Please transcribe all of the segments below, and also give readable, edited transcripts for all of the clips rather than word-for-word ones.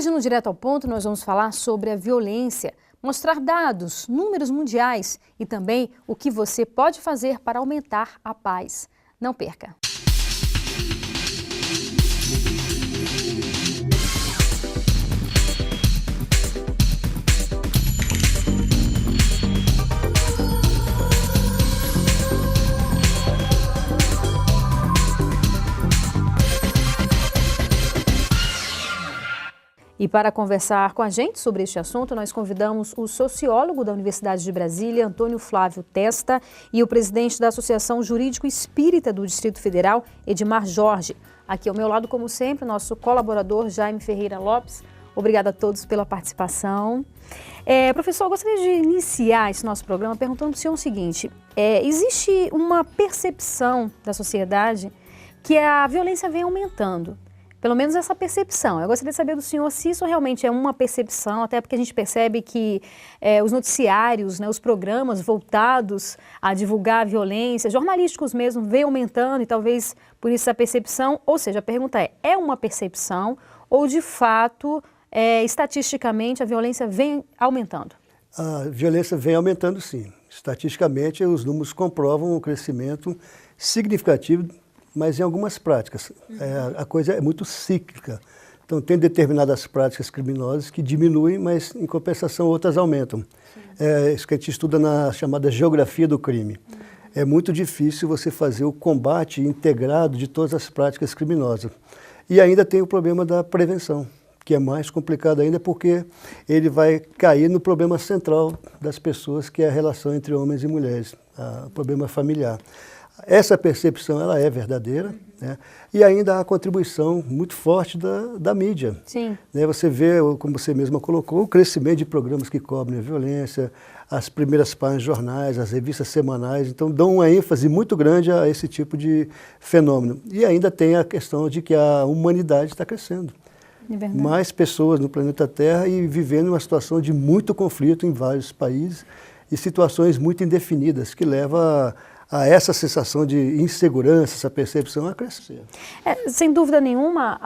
Hoje, no Direto ao Ponto, nós vamos falar sobre a violência, mostrar dados, números mundiais e também o que você pode fazer para aumentar a paz. Não perca! E para conversar com a gente sobre este assunto, nós convidamos o sociólogo da Universidade de Brasília, Antônio Flávio Testa, e o presidente da Associação Jurídico Espírita do Distrito Federal, Edmar Jorge. Aqui ao meu lado, como sempre, nosso colaborador Jaime Ferreira Lopes. Obrigada a todos pela participação. Professor, eu gostaria de iniciar esse nosso programa perguntando para o senhor o seguinte: existe uma percepção da sociedade que a violência vem aumentando. Pelo menos essa percepção. Eu gostaria de saber do senhor se isso realmente é uma percepção, até porque a gente percebe que os noticiários, né, os programas voltados a divulgar a violência, jornalísticos mesmo, vem aumentando e talvez por isso a percepção, ou seja, a pergunta é uma percepção ou de fato, estatisticamente, a violência vem aumentando? A violência vem aumentando sim. Estatisticamente, os números comprovam um crescimento significativo, mas em algumas práticas. A coisa é muito cíclica. Então, tem determinadas práticas criminosas que diminuem, mas, em compensação, outras aumentam. Isso que a gente estuda na chamada geografia do crime. É muito difícil você fazer o combate integrado de todas as práticas criminosas. E ainda tem o problema da prevenção, que é mais complicado ainda porque ele vai cair no problema central das pessoas, que é a relação entre homens e mulheres, o problema familiar. Essa percepção ela é verdadeira, né? E ainda há a contribuição muito forte da mídia. Sim. Né? Você vê, como você mesma colocou, o crescimento de programas que cobrem a violência, as primeiras páginas de jornais, as revistas semanais, então dão uma ênfase muito grande a esse tipo de fenômeno. E ainda tem a questão de que a humanidade está crescendo. É verdade. Mais pessoas no planeta Terra e vivendo uma situação de muito conflito em vários países e situações muito indefinidas que leva a essa sensação de insegurança, essa percepção a crescer. Sem dúvida nenhuma,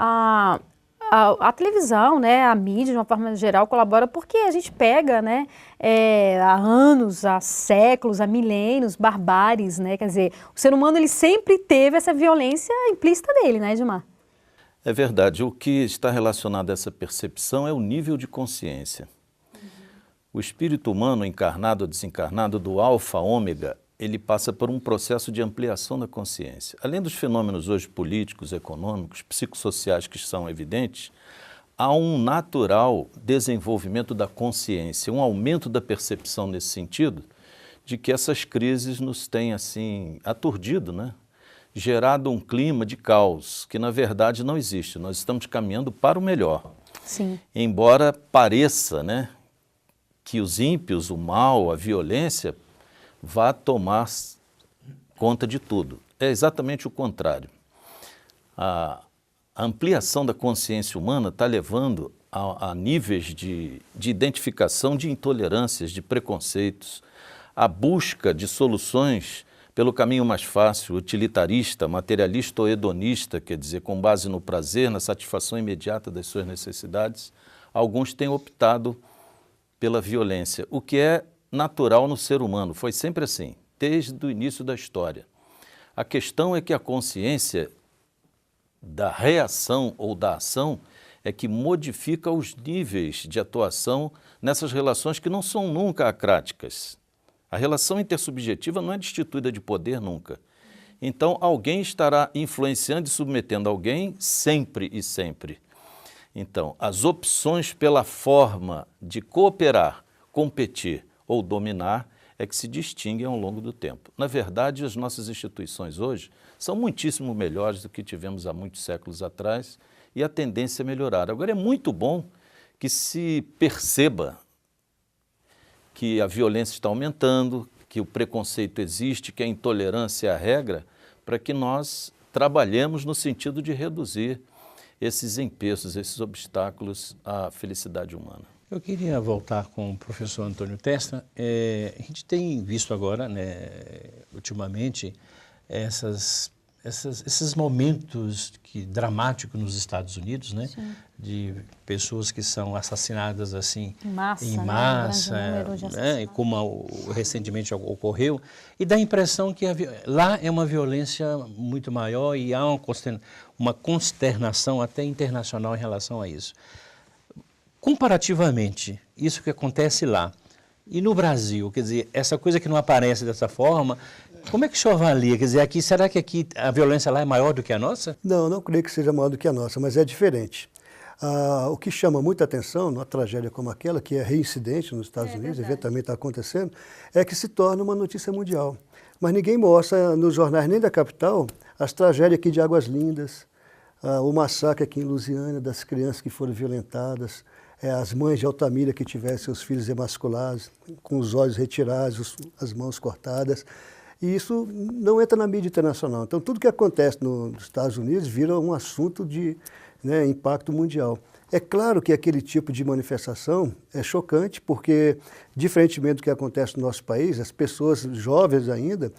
a televisão, né, a mídia, de uma forma geral, colabora porque a gente pega, né, há anos, há séculos, há milênios, barbáries, né, quer dizer, o ser humano ele sempre teve essa violência implícita dele, né, Edmar? É verdade, o que está relacionado a essa percepção é o nível de consciência. O espírito humano, encarnado ou desencarnado, do alfa, ômega, ele passa por um processo de ampliação da consciência. Além dos fenômenos hoje políticos, econômicos, psicossociais que são evidentes, há um natural desenvolvimento da consciência, um aumento da percepção nesse sentido, de que essas crises nos têm assim aturdido, né? Gerado um clima de caos que na verdade não existe. Nós estamos caminhando para o melhor. Sim. Embora pareça, né, que os ímpios, o mal, a violência vá tomar conta de tudo. É exatamente o contrário. A ampliação da consciência humana está levando a níveis de identificação de intolerâncias, de preconceitos, a busca de soluções pelo caminho mais fácil, utilitarista, materialista ou hedonista, quer dizer, com base no prazer, na satisfação imediata das suas necessidades. Alguns têm optado pela violência, o que é natural no ser humano, foi sempre assim, desde o início da história. A questão é que a consciência da reação ou da ação é que modifica os níveis de atuação nessas relações que não são nunca acráticas. A relação intersubjetiva não é destituída de poder nunca. Então, alguém estará influenciando e submetendo alguém sempre e sempre. Então, as opções pela forma de cooperar, competir ou dominar é que se distinguem ao longo do tempo. Na verdade, as nossas instituições hoje são muitíssimo melhores do que tivemos há muitos séculos atrás e a tendência é melhorar. Agora, é muito bom que se perceba que a violência está aumentando, que o preconceito existe, que a intolerância é a regra, para que nós trabalhemos no sentido de reduzir esses empeços, esses obstáculos à felicidade humana. Eu queria voltar com o professor Antônio Testa. A gente tem visto agora, né, ultimamente, essas esses momentos dramáticos nos Estados Unidos, né? Sim. De pessoas que são assassinadas assim Em massa, em né? massa, Grande número de assassinatos. como recentemente ocorreu, e dá a impressão que lá é uma violência muito maior e há uma consternação até internacional em relação a isso. Comparativamente, isso que acontece lá e no Brasil, quer dizer, essa coisa que não aparece dessa forma, como é que o senhor avalia? Quer dizer, será que aqui a violência lá é maior do que a nossa? Não creio que seja maior do que a nossa, mas é diferente. O que chama muita atenção numa tragédia como aquela, que é reincidente nos Estados Unidos, eventualmente está acontecendo, é que se torna uma notícia mundial. Mas ninguém mostra nos jornais nem da capital as tragédias aqui de Águas Lindas, o massacre aqui em Lusiânia das crianças que foram violentadas, as mães de Altamira que tiveram seus filhos emasculados, com os olhos retirados, as mãos cortadas. E isso não entra na mídia internacional. Então, tudo que acontece nos Estados Unidos vira um assunto de impacto mundial. É claro que aquele tipo de manifestação é chocante, porque, diferentemente do que acontece no nosso país, as pessoas jovens ainda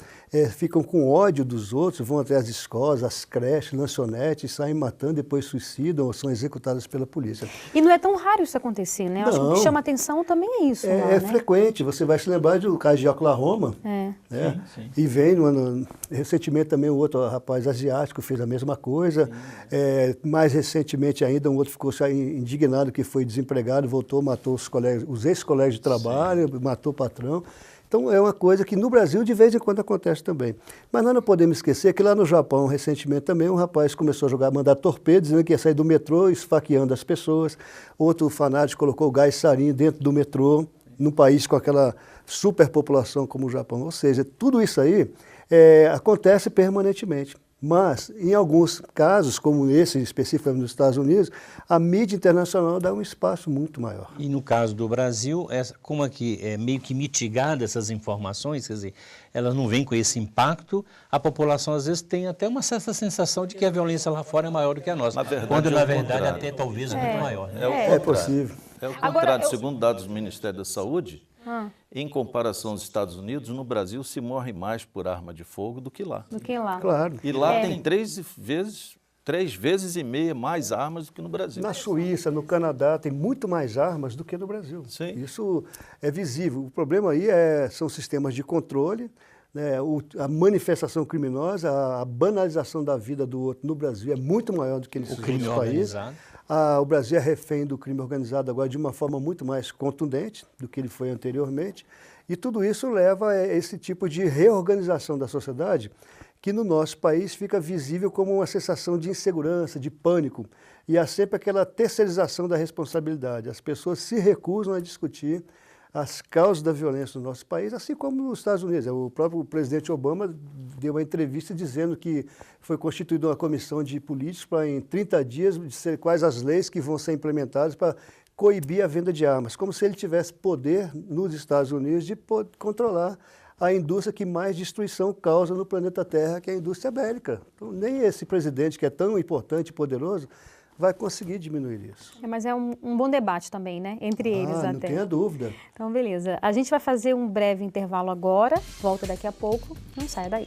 ficam com ódio dos outros, vão até as escolas, as creches, lanchonetes, saem matando, depois suicidam ou são executadas pela polícia. E não é tão raro isso acontecer, né? Eu acho que o que chama atenção também é isso. É frequente. Você vai se lembrar do caso de Oklahoma. Sim. E vem, recentemente também um outro rapaz asiático fez a mesma coisa. Mais recentemente ainda, um outro ficou indignado que foi desempregado, voltou, matou os ex-colegas de trabalho, matou o patrão. Então é uma coisa que no Brasil de vez em quando acontece também. Mas nós não podemos esquecer que lá no Japão, recentemente também, um rapaz começou a mandar torpedos, dizendo que ia sair do metrô, esfaqueando as pessoas. Outro fanático colocou gás sarin dentro do metrô, num país com aquela superpopulação como o Japão. Ou seja, tudo isso aí acontece permanentemente. Mas, em alguns casos, como esse especificamente nos Estados Unidos, a mídia internacional dá um espaço muito maior. E no caso do Brasil, como aqui é meio que mitigada essas informações, quer dizer, elas não vêm com esse impacto, a população às vezes tem até uma certa sensação de que a violência lá fora é maior do que a nossa, quando na verdade até talvez é muito maior. Né? É possível. É o contrário, segundo dados do Ministério da Saúde, em comparação aos Estados Unidos, no Brasil se morre mais por arma de fogo do que lá. Claro. E lá tem 3 vezes e meia mais armas do que no Brasil. Na Suíça, no Canadá, tem muito mais armas do que no Brasil. Sim. Isso é visível. O problema aí são sistemas de controle, né? A manifestação criminosa, a banalização da vida do outro no Brasil é muito maior do que nos outros países. O Brasil é refém do crime organizado agora de uma forma muito mais contundente do que ele foi anteriormente. E tudo isso leva a esse tipo de reorganização da sociedade que no nosso país fica visível como uma sensação de insegurança, de pânico. E há sempre aquela terceirização da responsabilidade. As pessoas se recusam a discutir as causas da violência no nosso país, assim como nos Estados Unidos. O próprio presidente Obama deu uma entrevista dizendo que foi constituída uma comissão de políticos para, em 30 dias, dizer quais as leis que vão ser implementadas para coibir a venda de armas, como se ele tivesse poder nos Estados Unidos de controlar a indústria que mais destruição causa no planeta Terra, que é a indústria bélica. Então, nem esse presidente, que é tão importante e poderoso, vai conseguir diminuir isso. Mas é um bom debate também, né? Entre eles até. Não tenha dúvida. Então, beleza. A gente vai fazer um breve intervalo agora, volta daqui a pouco, não saia daí.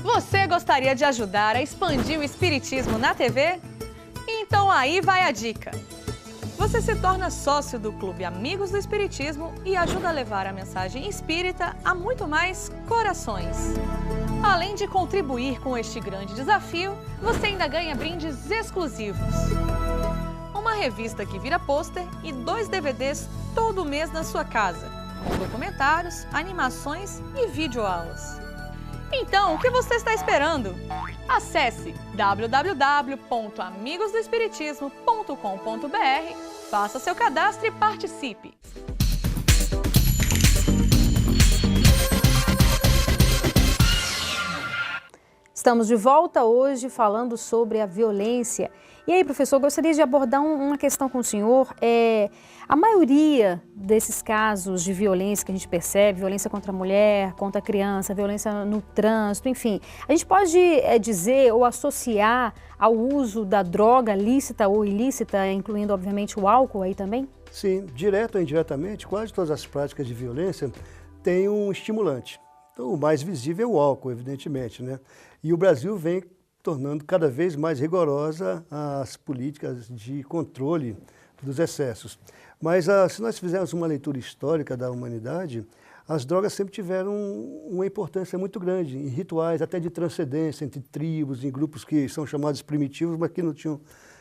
Você gostaria de ajudar a expandir o espiritismo na TV? Então aí vai a dica. Você se torna sócio do Clube Amigos do Espiritismo e ajuda a levar a mensagem espírita a muito mais corações. Além de contribuir com este grande desafio, você ainda ganha brindes exclusivos. Uma revista que vira pôster e 2 DVDs todo mês na sua casa, com documentários, animações e videoaulas. Então, o que você está esperando? Acesse www.amigosdoespiritismo.com.br, faça seu cadastro e participe! Estamos de volta hoje falando sobre a violência. E aí, professor, gostaria de abordar uma questão com o senhor. A maioria desses casos de violência que a gente percebe, violência contra a mulher, contra a criança, violência no trânsito, enfim, a gente pode dizer ou associar ao uso da droga lícita ou ilícita, incluindo, obviamente, o álcool aí também? Sim, direto ou indiretamente, quase todas as práticas de violência têm um estimulante. Então, o mais visível é o álcool, evidentemente, né? E o Brasil vem tornando cada vez mais rigorosa as políticas de controle dos excessos. Mas se nós fizermos uma leitura histórica da humanidade, as drogas sempre tiveram uma importância muito grande em rituais, até de transcendência entre tribos, em grupos que são chamados primitivos, mas que não tinham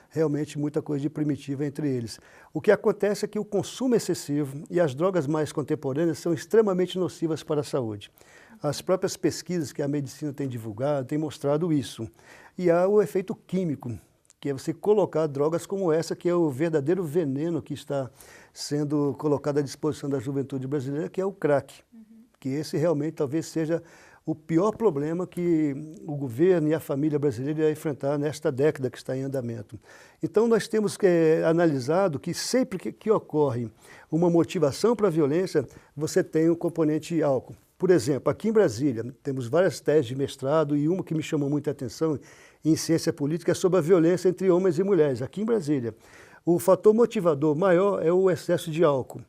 realmente muita coisa de primitiva entre eles. O que acontece é que o consumo excessivo e as drogas mais contemporâneas são extremamente nocivas para a saúde. As próprias pesquisas que a medicina tem divulgado têm mostrado isso. E há o efeito químico, que é você colocar drogas como essa, que é o verdadeiro veneno que está sendo colocado à disposição da juventude brasileira, que é o crack. Que esse realmente talvez seja o pior problema que o governo e a família brasileira irão enfrentar nesta década que está em andamento. Então nós temos analisado que sempre que ocorre uma motivação para a violência, você tem um componente álcool. Por exemplo, aqui em Brasília, temos várias teses de mestrado e uma que me chamou muita atenção em ciência política é sobre a violência entre homens e mulheres, aqui em Brasília. O fator motivador maior é o excesso de álcool.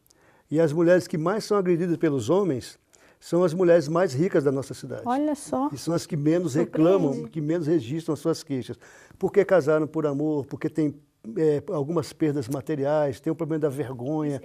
E as mulheres que mais são agredidas pelos homens são as mulheres mais ricas da nossa cidade. Olha só. E são as que menos reclamam, que menos registram as suas queixas. Porque casaram por amor, porque tem algumas perdas materiais, tem o problema da vergonha.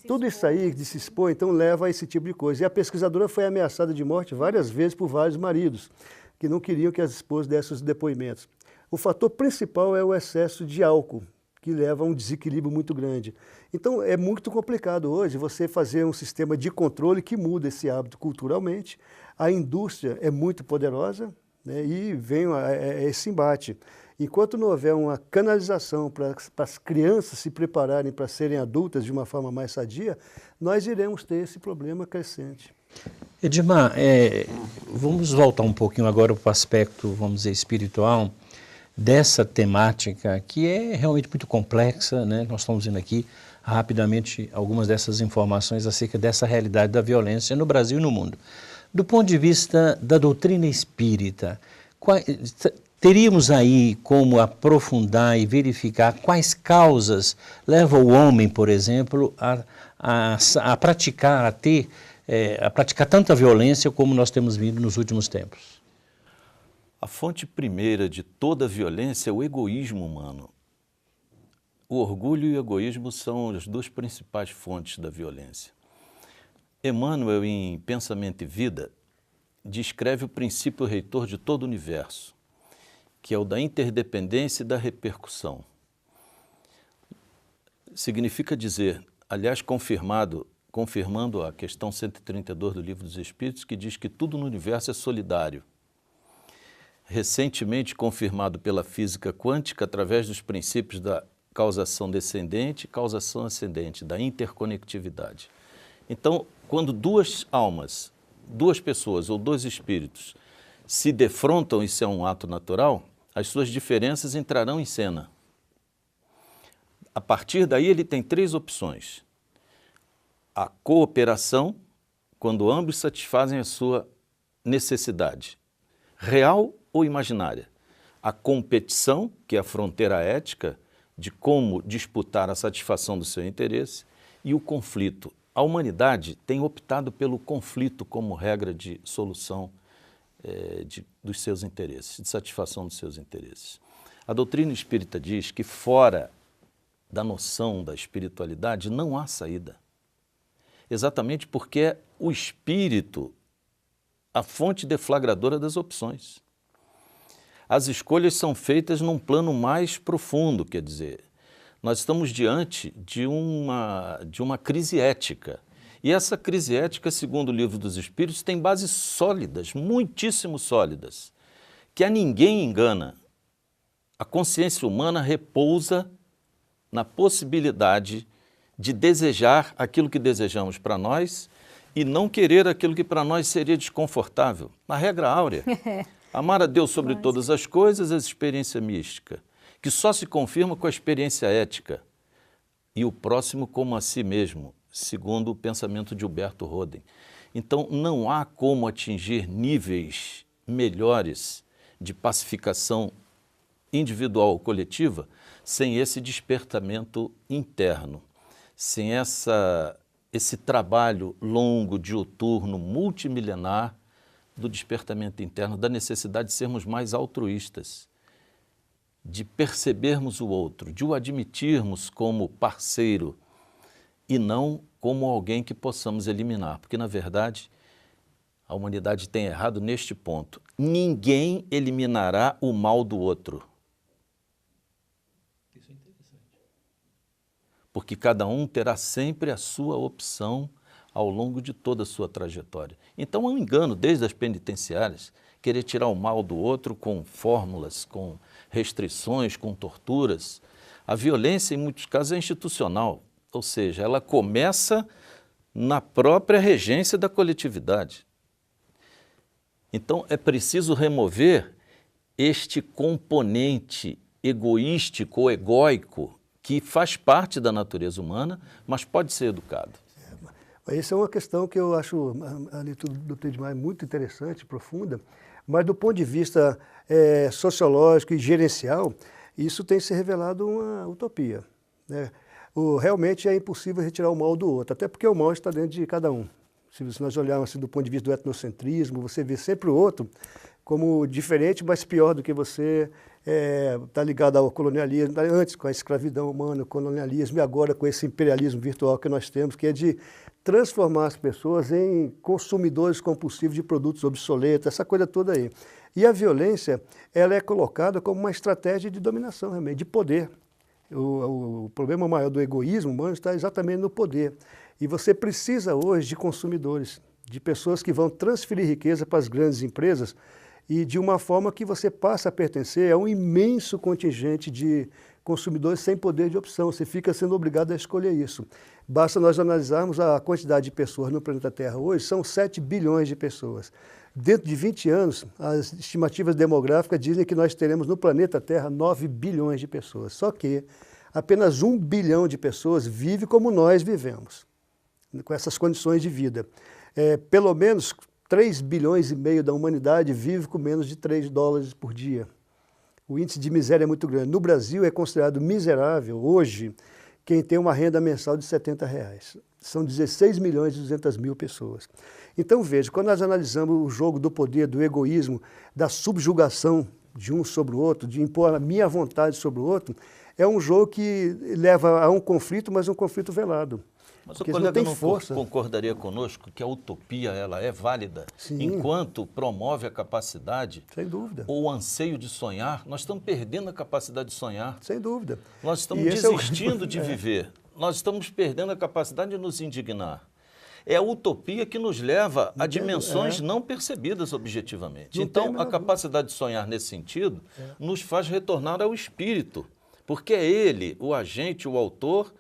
Tudo isso aí de se expor, então, leva a esse tipo de coisa. E a pesquisadora foi ameaçada de morte várias vezes por vários maridos, que não queriam que as esposas dessem os depoimentos. O fator principal é o excesso de álcool, que leva a um desequilíbrio muito grande. Então, é muito complicado hoje você fazer um sistema de controle que muda esse hábito culturalmente. A indústria é muito poderosa, né, e vem esse embate. Enquanto não houver uma canalização para as crianças se prepararem para serem adultas de uma forma mais sadia, nós iremos ter esse problema crescente. Edmar, vamos voltar um pouquinho agora para o aspecto, vamos dizer, espiritual dessa temática, que é realmente muito complexa, né? Nós estamos vendo aqui rapidamente algumas dessas informações acerca dessa realidade da violência no Brasil e no mundo. Do ponto de vista da doutrina espírita, teríamos aí como aprofundar e verificar quais causas levam o homem, por exemplo, a praticar tanta violência como nós temos vindo nos últimos tempos? A fonte primeira de toda a violência é o egoísmo humano. O orgulho e o egoísmo são as duas principais fontes da violência. Emmanuel, em Pensamento e Vida, descreve o princípio reitor de todo o universo, que é o da interdependência e da repercussão. Significa dizer, aliás, confirmando a questão 132 do Livro dos Espíritos, que diz que tudo no universo é solidário. Recentemente confirmado pela física quântica através dos princípios da causação descendente e causação ascendente, da interconectividade. Então, quando duas almas, duas pessoas ou dois espíritos se defrontam, isso é um ato natural, as suas diferenças entrarão em cena. A partir daí ele tem três opções. A cooperação, quando ambos satisfazem a sua necessidade, real ou imaginária. A competição, que é a fronteira ética de como disputar a satisfação do seu interesse, e o conflito. A humanidade tem optado pelo conflito como regra de solução dos seus interesses, de satisfação dos seus interesses. A doutrina espírita diz que fora da noção da espiritualidade não há saída. Exatamente porque é o espírito a fonte deflagradora das opções. As escolhas são feitas num plano mais profundo, quer dizer, nós estamos diante de uma crise ética. E essa crise ética, segundo o Livro dos Espíritos, tem bases sólidas, muitíssimo sólidas, que a ninguém engana. A consciência humana repousa na possibilidade de desejar aquilo que desejamos para nós e não querer aquilo que para nós seria desconfortável. Na regra áurea, Amar a Deus sobre todas as coisas, a experiência mística, que só se confirma com a experiência ética, e o próximo como a si mesmo, segundo o pensamento de Huberto Roden. Então, não há como atingir níveis melhores de pacificação individual ou coletiva sem esse despertamento interno, sem esse trabalho longo, diuturno, multimilenar do despertamento interno, da necessidade de sermos mais altruístas, de percebermos o outro, de o admitirmos como parceiro e não como alguém que possamos eliminar, porque, na verdade, a humanidade tem errado neste ponto. Ninguém eliminará o mal do outro. Isso é interessante. Porque cada um terá sempre a sua opção ao longo de toda a sua trajetória. Então é um engano, desde as penitenciárias, querer tirar o mal do outro com fórmulas, com restrições, com torturas. A violência, em muitos casos, é institucional, ou seja, ela começa na própria regência da coletividade. Então é preciso remover este componente egoístico ou egóico que faz parte da natureza humana, mas pode ser educado. Essa é uma questão que eu acho a leitura do Dr. Edmar muito interessante, profunda, mas do ponto de vista sociológico e gerencial, isso tem se revelado uma utopia, né? Realmente é impossível retirar o mal do outro, até porque o mal está dentro de cada um. Se nós olharmos assim, do ponto de vista do etnocentrismo, você vê sempre o outro como diferente, mas pior do que você, está ligado ao colonialismo, antes com a escravidão humana, o colonialismo, e agora com esse imperialismo virtual que nós temos, que é de transformar as pessoas em consumidores compulsivos de produtos obsoletos, essa coisa toda aí. E a violência, ela é colocada como uma estratégia de dominação, realmente, de poder. O problema maior do egoísmo humano está exatamente no poder. E você precisa hoje de consumidores, de pessoas que vão transferir riqueza para as grandes empresas e de uma forma que você passa a pertencer a um imenso contingente de consumidores sem poder de opção. Você fica sendo obrigado a escolher isso. Basta nós analisarmos a quantidade de pessoas no planeta Terra hoje, são 7 bilhões de pessoas. Dentro de 20 anos, as estimativas demográficas dizem que nós teremos no planeta Terra 9 bilhões de pessoas. Só que apenas 1 bilhão de pessoas vive como nós vivemos, com essas condições de vida. Pelo menos 3 bilhões e meio da humanidade vive com menos de $3 por dia. O índice de miséria é muito grande. No Brasil é considerado miserável hoje quem tem uma renda mensal de R$70. São 16 milhões e 200 mil pessoas. Então veja, quando nós analisamos o jogo do poder, do egoísmo, da subjugação de um sobre o outro, de impor a minha vontade sobre o outro, é um jogo que leva a um conflito, mas um conflito velado. Mas o colega não concordaria conosco que a utopia ela é válida, Sim, enquanto promove a capacidade, sem dúvida, ou o anseio de sonhar. Nós estamos perdendo a capacidade de sonhar. Sem dúvida. Nós estamos desistindo de viver. Nós estamos perdendo a capacidade de nos indignar. É a utopia que nos leva a dimensões não percebidas objetivamente. Então, a capacidade de sonhar nesse sentido nos faz retornar ao espírito, porque é ele, o agente, o autor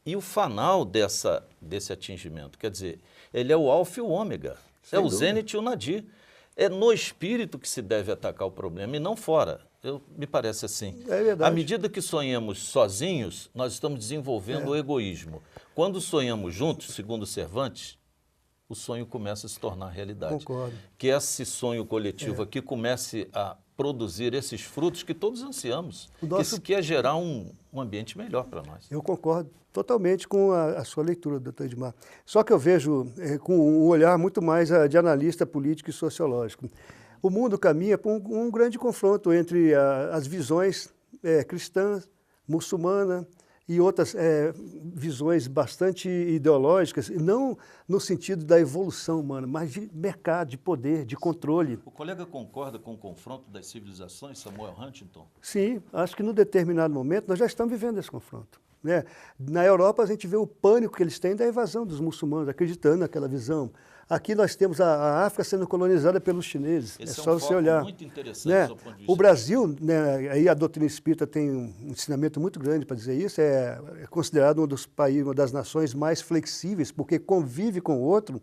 e o fanal desse atingimento. Quer dizer, ele é o alfa e o ômega, é o zênite e o nadir. É no espírito que se deve atacar o problema e não fora. Me parece assim. É verdade. À medida que sonhamos sozinhos, nós estamos desenvolvendo o egoísmo. Quando sonhamos juntos, segundo Cervantes, o sonho começa a se tornar realidade. Concordo. Que esse sonho coletivo aqui comece a produzir esses frutos que todos ansiamos, que é gerar um ambiente melhor para nós. Eu concordo totalmente com a sua leitura, doutor Edmar. Só que eu vejo com um olhar muito mais de analista político e sociológico. O mundo caminha para um grande confronto entre as visões cristãs, muçulmana e outras visões bastante ideológicas, não no sentido da evolução humana, mas de mercado, de poder, de controle. O colega concorda com o confronto das civilizações, Samuel Huntington? Sim, acho que num determinado momento nós já estamos vivendo esse confronto, né? Na Europa a gente vê o pânico que eles têm da invasão dos muçulmanos, acreditando naquela visão. Aqui nós temos a África sendo colonizada pelos chineses. Esse é só você olhar. Muito interessante, né? do seu ponto de vista. O Brasil, né, aí a doutrina espírita tem um ensinamento muito grande para dizer isso, é considerado um dos países, uma das nações mais flexíveis, porque convive com o outro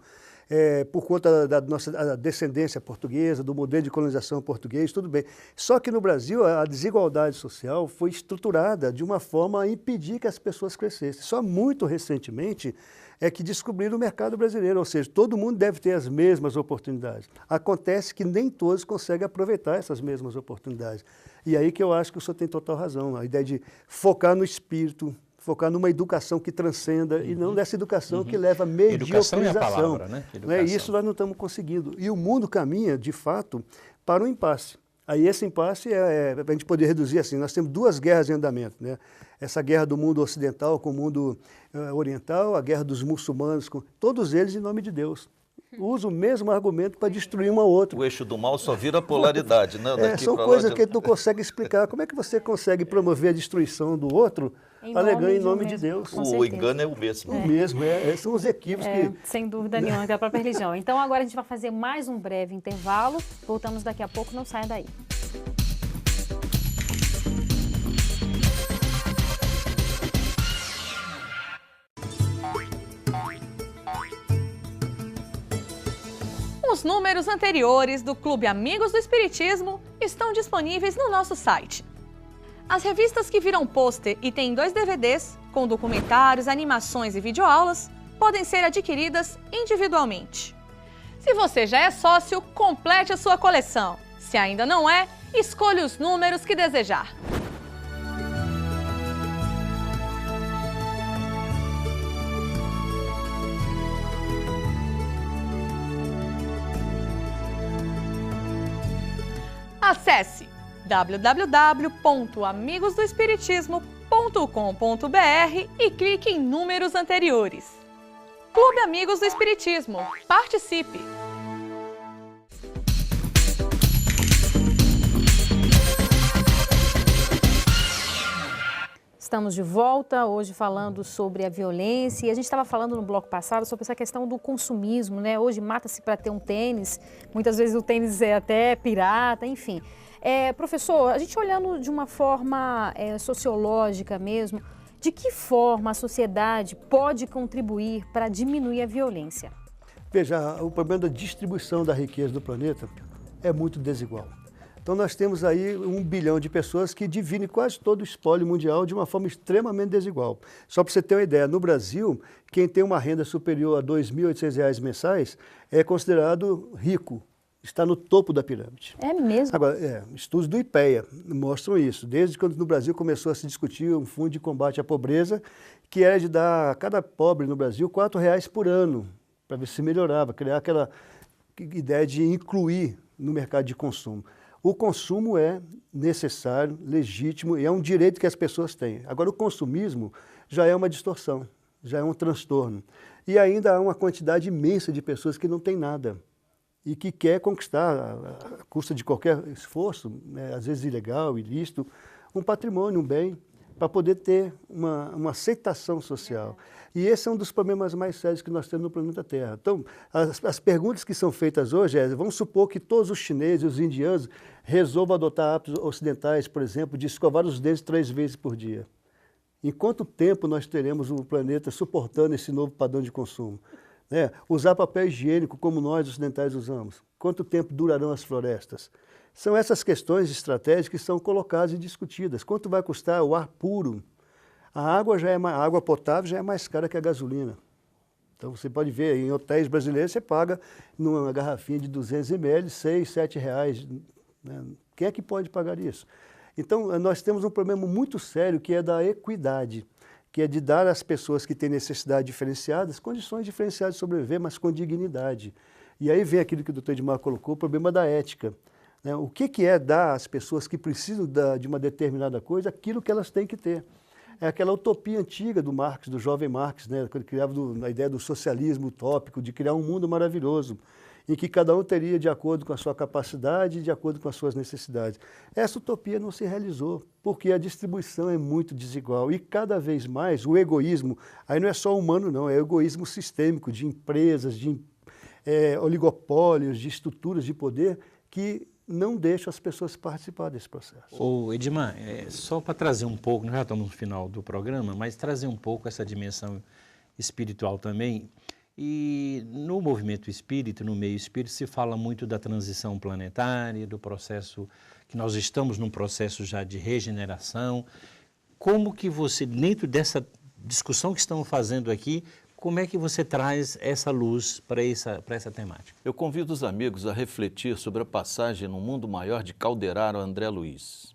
por conta da nossa descendência portuguesa, do modelo de colonização português, tudo bem. Só que no Brasil a desigualdade social foi estruturada de uma forma a impedir que as pessoas crescessem. Só muito recentemente é que descobriram o mercado brasileiro, ou seja, todo mundo deve ter as mesmas oportunidades. Acontece que nem todos conseguem aproveitar essas mesmas oportunidades. E aí que eu acho que o senhor tem total razão, a ideia de focar no espírito, focar numa educação que transcenda e não dessa educação que leva à mediocrização. Educação é a palavra, né? Educação. Isso nós não estamos conseguindo. E o mundo caminha, de fato, para um impasse. Aí esse impasse para a gente poder reduzir assim, nós temos duas guerras em andamento, né? Essa guerra do mundo ocidental com o mundo oriental, a guerra dos muçulmanos, com todos eles em nome de Deus. Usa o mesmo argumento para destruir um ao outro. O eixo do mal só vira polaridade, né? São coisas que a gente não consegue explicar. Como é que você consegue promover a destruição do outro alegando em nome de Deus? O engano é o mesmo. O mesmo, são os equívocos que... Sem dúvida nenhuma, da própria religião. Então agora a gente vai fazer mais um breve intervalo. Voltamos daqui a pouco, não saia daí. Os números anteriores do Clube Amigos do Espiritismo estão disponíveis no nosso site. As revistas que viram pôster e têm 2 DVDs, com documentários, animações e videoaulas, podem ser adquiridas individualmente. Se você já é sócio, complete a sua coleção. Se ainda não é, escolha os números que desejar. Acesse www.amigosdoespiritismo.com.br e clique em números anteriores. Clube Amigos do Espiritismo. Participe! Estamos de volta, hoje falando sobre a violência, e a gente estava falando no bloco passado sobre essa questão do consumismo, né? Hoje mata-se para ter um tênis, muitas vezes o tênis é até pirata, enfim. Professor, a gente olhando de uma forma sociológica mesmo, de que forma a sociedade pode contribuir para diminuir a violência? Veja, o problema da distribuição da riqueza do planeta é muito desigual. Então nós temos aí 1 bilhão de pessoas que dividem quase todo o espólio mundial de uma forma extremamente desigual. Só para você ter uma ideia, no Brasil, quem tem uma renda superior a R$ 2.800 mensais é considerado rico, está no topo da pirâmide. É mesmo? Agora, estudos do IPEA mostram isso. Desde quando no Brasil começou a se discutir um fundo de combate à pobreza, que era de dar a cada pobre no Brasil R$ 4,00 por ano, para ver se melhorava, criar aquela ideia de incluir no mercado de consumo. O consumo é necessário, legítimo e é um direito que as pessoas têm. Agora, o consumismo já é uma distorção, já é um transtorno. E ainda há uma quantidade imensa de pessoas que não têm nada e que quer conquistar, à custa de qualquer esforço, né, às vezes ilegal, ilícito, um patrimônio, um bem, para poder ter uma aceitação social. E esse é um dos problemas mais sérios que nós temos no planeta Terra. Então, as perguntas que são feitas hoje vamos supor que todos os chineses e os indianos resolvam adotar hábitos ocidentais, por exemplo, de escovar os dentes 3 vezes por dia. Em quanto tempo nós teremos o planeta suportando esse novo padrão de consumo? Usar papel higiênico como nós ocidentais usamos. Quanto tempo durarão as florestas? São essas questões estratégicas que são colocadas e discutidas. Quanto vai custar o ar puro? A água potável já é mais cara que a gasolina. Então você pode ver, em hotéis brasileiros você paga numa garrafinha de 200 ml, R$ 6, R$ 7. Né? Quem é que pode pagar isso? Então nós temos um problema muito sério que é da equidade, que é de dar às pessoas que têm necessidades diferenciadas, condições diferenciadas de sobreviver, mas com dignidade. E aí vem aquilo que o doutor Edmar colocou, o problema da ética. O que é dar às pessoas que precisam de uma determinada coisa aquilo que elas têm que ter? É aquela utopia antiga do Marx, do jovem Marx, né, quando ele criava a ideia do socialismo utópico, de criar um mundo maravilhoso, em que cada um teria de acordo com a sua capacidade e de acordo com as suas necessidades. Essa utopia não se realizou, porque a distribuição é muito desigual e cada vez mais o egoísmo, aí não é só humano não, é egoísmo sistêmico de empresas, de oligopólios, de estruturas de poder que não deixam as pessoas participar desse processo. Ô Edmar, só para trazer um pouco, nós já estamos no final do programa, mas trazer um pouco essa dimensão espiritual também, E no movimento espírita, no meio espírita, se fala muito da transição planetária, do processo, que nós estamos num processo já de regeneração. Como que você, dentro dessa discussão que estamos fazendo aqui, como é que você traz essa luz para essa temática? Eu convido os amigos a refletir sobre a passagem no mundo maior de Calderaro a André Luiz.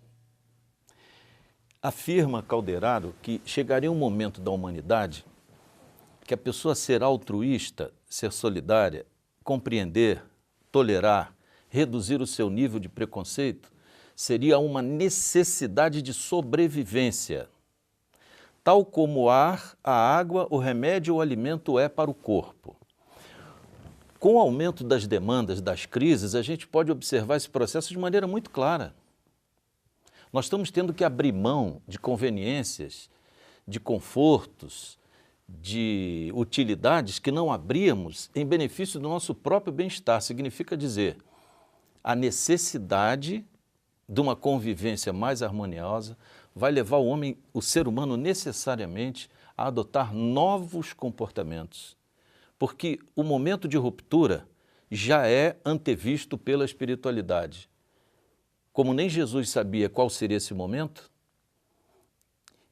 Afirma Calderaro que chegaria um momento da humanidade que a pessoa ser altruísta, ser solidária, compreender, tolerar, reduzir o seu nível de preconceito, seria uma necessidade de sobrevivência. Tal como o ar, a água, o remédio ou o alimento é para o corpo. Com o aumento das demandas, das crises, a gente pode observar esse processo de maneira muito clara. Nós estamos tendo que abrir mão de conveniências, de confortos, de utilidades que não abríamos em benefício do nosso próprio bem-estar. Significa dizer, a necessidade de uma convivência mais harmoniosa vai levar o homem, o ser humano, necessariamente a adotar novos comportamentos. Porque o momento de ruptura já é antevisto pela espiritualidade. Como nem Jesus sabia qual seria esse momento,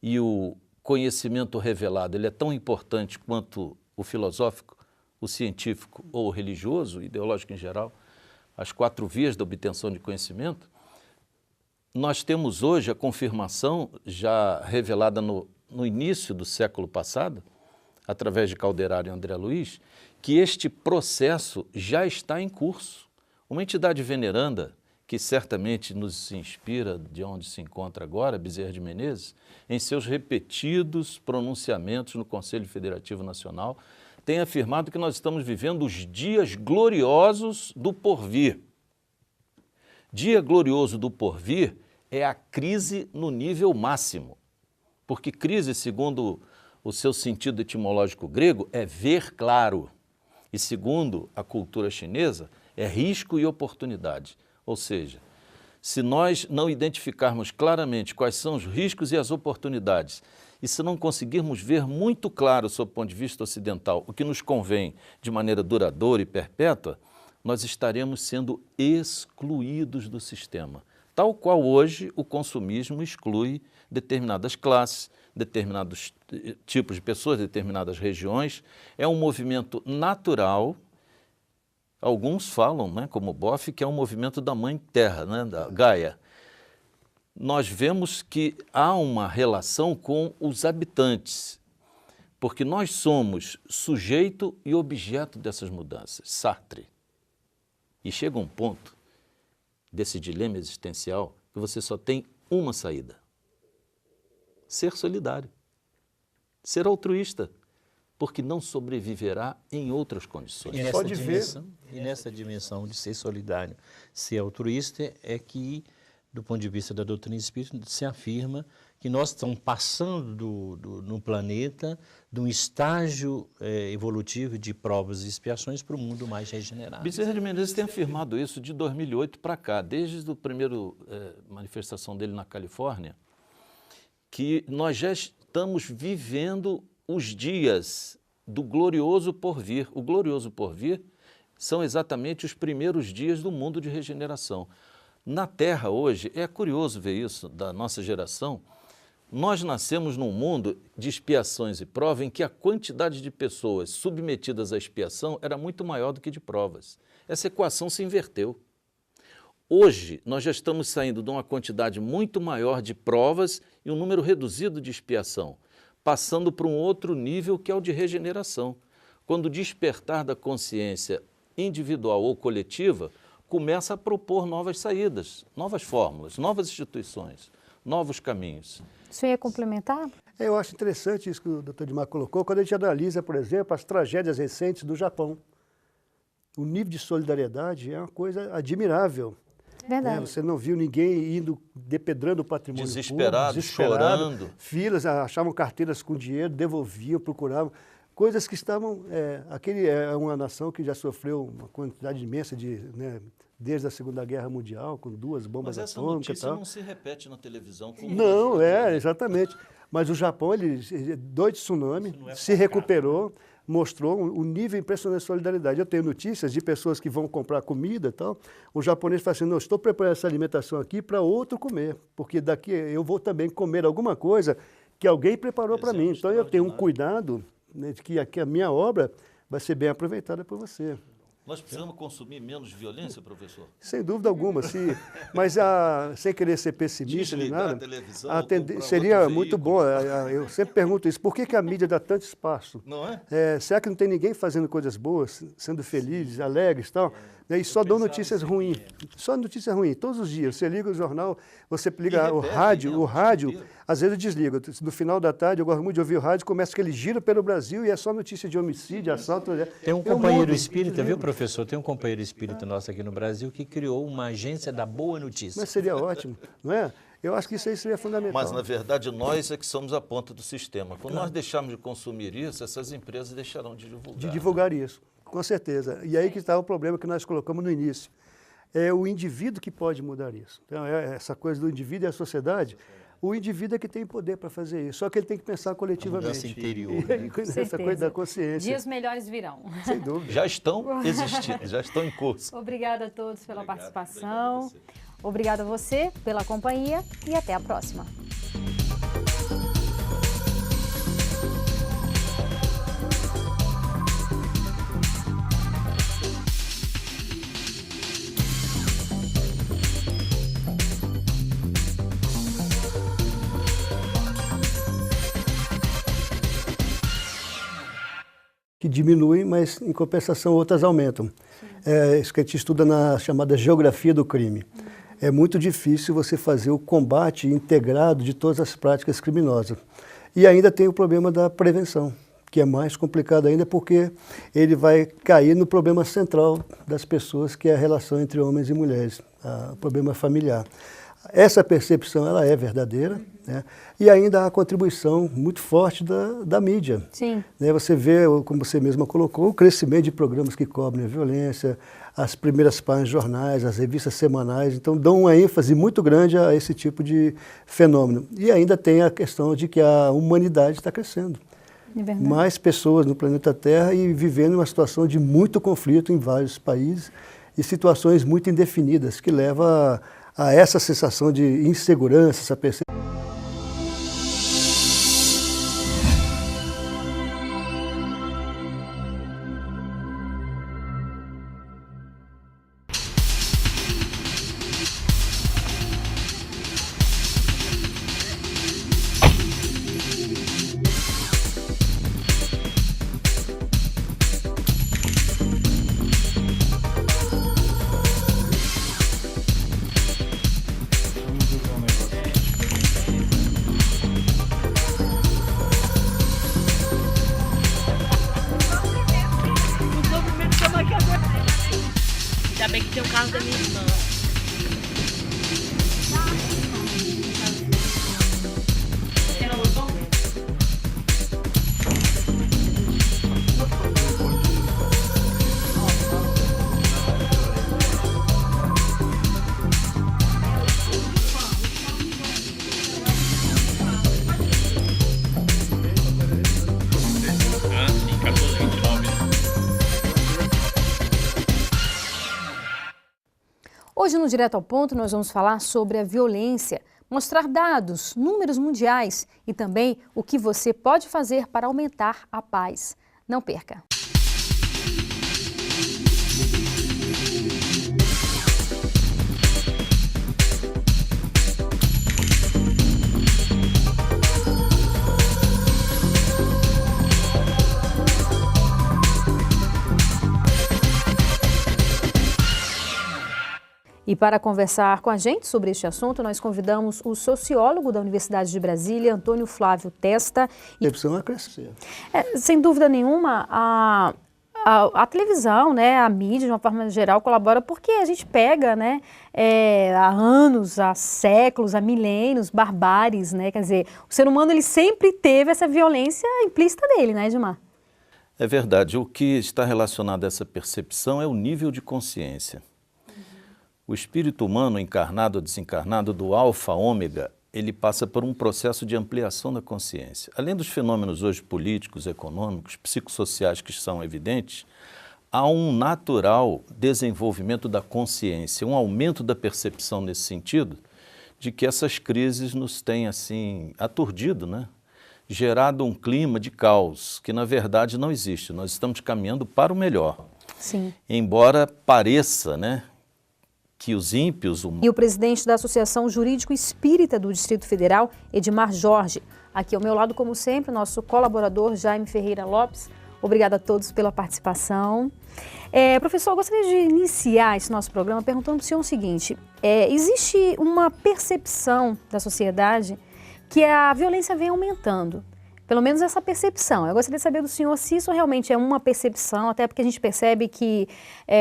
e o conhecimento revelado ele é tão importante quanto o filosófico, o científico ou o religioso, ideológico em geral, as 4 vias da obtenção de conhecimento, nós temos hoje a confirmação já revelada no início do século passado, através de Calderaro e André Luiz, que este processo já está em curso. Uma entidade veneranda, que certamente nos inspira de onde se encontra agora, Bezerra de Menezes, em seus repetidos pronunciamentos no Conselho Federativo Nacional, tem afirmado que nós estamos vivendo os dias gloriosos do porvir. Dia glorioso do porvir é a crise no nível máximo, porque crise, segundo o seu sentido etimológico grego, é ver claro, e segundo a cultura chinesa, é risco e oportunidade. Ou seja, se nós não identificarmos claramente quais são os riscos e as oportunidades, e se não conseguirmos ver muito claro, sob o ponto de vista ocidental, o que nos convém de maneira duradoura e perpétua, nós estaremos sendo excluídos do sistema. Tal qual hoje o consumismo exclui determinadas classes, determinados tipos de pessoas, determinadas regiões. É um movimento natural. Alguns falam, né, como Boff, que é um movimento da Mãe Terra, né, da Gaia. Nós vemos que há uma relação com os habitantes, porque nós somos sujeito e objeto dessas mudanças. Sartre. E chega um ponto desse dilema existencial que você só tem uma saída: ser solidário, ser altruísta, porque não sobreviverá em outras condições. E nessa dimensão de ser solidário, ser altruísta, é que, do ponto de vista da doutrina espírita, se afirma que nós estamos passando no planeta de um estágio evolutivo de provas e expiações para o mundo mais regenerado. Bezerra de Menezes tem afirmado isso de 2008 para cá, desde a primeira manifestação dele na Califórnia, que nós já estamos vivendo os dias do glorioso porvir. O glorioso porvir são exatamente os primeiros dias do mundo de regeneração. Na Terra hoje, é curioso ver isso da nossa geração, nós nascemos num mundo de expiações e provas em que a quantidade de pessoas submetidas à expiação era muito maior do que de provas. Essa equação se inverteu. Hoje, nós já estamos saindo de uma quantidade muito maior de provas e um número reduzido de expiação, passando para um outro nível que é o de regeneração. Quando o despertar da consciência individual ou coletiva começa a propor novas saídas, novas fórmulas, novas instituições, novos caminhos. Isso ia complementar? Eu acho interessante isso que o Dr. Edmar colocou, quando a gente analisa, por exemplo, as tragédias recentes do Japão. O nível de solidariedade é uma coisa admirável. Verdade. Você não viu ninguém indo depedrando o patrimônio desesperado, público, desesperado, chorando. Filas, achavam carteiras com dinheiro, devolviam, procuravam. Coisas que estavam... aquele é uma nação que já sofreu uma quantidade imensa de... desde a Segunda Guerra Mundial, com 2 bombas atômicas. Mas essa notícia não se repete na televisão. Não, exatamente. Mas o Japão, ele 2 tsunamis, se recuperou, mostrou um nível impressionante de solidariedade. Eu tenho notícias de pessoas que vão comprar comida e tal. O japonês fala assim, não, estou preparando essa alimentação aqui para outro comer, porque daqui eu vou também comer alguma coisa que alguém preparou para mim. Então eu tenho um cuidado, né, de que a minha obra vai ser bem aproveitada por você. Nós precisamos consumir menos violência, professor? Sem dúvida alguma, mas sem querer ser pessimista nem nada, seria muito bom. Eu sempre pergunto isso, por que a mídia dá tanto espaço? Não é? Será que não tem ninguém fazendo coisas boas, sendo felizes, alegres e tal? E só dão notícias ruins, só notícias ruins, todos os dias. Você liga o jornal, você liga o rádio, às vezes eu desligo. No final da tarde, eu gosto muito de ouvir o rádio, começa aquele giro pelo Brasil e é só notícia de homicídio, assalto. Tem um companheiro espírita, viu, professor? Tem um companheiro espírita nosso aqui no Brasil que criou uma agência da boa notícia. Mas seria ótimo, não é? Eu acho que isso aí seria fundamental. Mas, na verdade, nós é que somos a ponta do sistema. Quando nós deixarmos de consumir isso, essas empresas deixarão de divulgar. De divulgar isso, com certeza. E aí que está o problema que nós colocamos no início. É o indivíduo que pode mudar isso. Então, essa coisa do indivíduo e a sociedade, o indivíduo é que tem poder para fazer isso. Só que ele tem que pensar coletivamente. Mudança interior. Essa coisa da consciência. Dias melhores virão. Sem dúvida. Já estão existindo, já estão em curso. Obrigada a todos pela participação. Obrigada a você pela companhia e até a próxima. Que diminuem, mas em compensação outras aumentam. Isso que a gente estuda na chamada geografia do crime. É muito difícil você fazer o combate integrado de todas as práticas criminosas. E ainda tem o problema da prevenção, que é mais complicado ainda porque ele vai cair no problema central das pessoas, que é a relação entre homens e mulheres, o problema familiar. Essa percepção ela é verdadeira, né? E ainda há a contribuição muito forte da mídia. Sim. Né? Você vê, como você mesma colocou, o crescimento de programas que cobrem a violência, as primeiras páginas de jornais, as revistas semanais, então dão uma ênfase muito grande a esse tipo de fenômeno. E ainda tem a questão de que a humanidade está crescendo. É verdade. Mais pessoas no planeta Terra e vivendo uma situação de muito conflito em vários países e situações muito indefinidas, que leva a essa sensação de insegurança, essa percepção. Ainda bem que tem o carro da minha irmã. Hoje, no Direto ao Ponto, nós vamos falar sobre a violência, mostrar dados, números mundiais e também o que você pode fazer para aumentar a paz. Não perca! E para conversar com a gente sobre este assunto, nós convidamos o sociólogo da Universidade de Brasília, Antônio Flávio Testa. A percepção é crescer. Sem dúvida nenhuma, a televisão, né, a mídia, de uma forma geral, colabora porque a gente pega, né, há anos, há séculos, há milênios, barbáries, né, quer dizer, o ser humano ele sempre teve essa violência implícita dele, né, Edmar? É verdade, o que está relacionado a essa percepção é o nível de consciência. O espírito humano, encarnado ou desencarnado, do alfa, ômega, ele passa por um processo de ampliação da consciência. Além dos fenômenos hoje políticos, econômicos, psicossociais que são evidentes, há um natural desenvolvimento da consciência, um aumento da percepção nesse sentido, de que essas crises nos têm assim aturdido, né? Gerado um clima de caos que na verdade não existe. Nós estamos caminhando para o melhor. Sim. Embora pareça, né, que os ímpios... E o presidente da Associação Jurídico Espírita do Distrito Federal, Edmar Jorge, aqui ao meu lado, como sempre, nosso colaborador Jaime Ferreira Lopes. Obrigada a todos pela participação. Professor, eu gostaria de iniciar esse nosso programa perguntando para o senhor o seguinte: existe uma percepção da sociedade que a violência vem aumentando, pelo menos essa percepção. Eu gostaria de saber do senhor se isso realmente é uma percepção, até porque a gente percebe que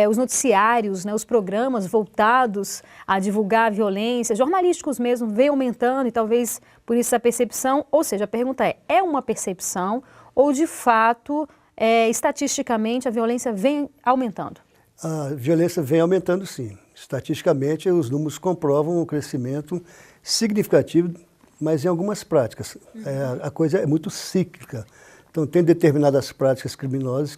os noticiários, né, os programas voltados a divulgar a violência, jornalísticos mesmo, vem aumentando e talvez por isso a percepção, ou seja, a pergunta é uma percepção ou de fato, estatisticamente, a violência vem aumentando? A violência vem aumentando, sim. Estatisticamente, os números comprovam um crescimento significativo, mas em algumas práticas. A coisa é muito cíclica. Então, tem determinadas práticas criminosas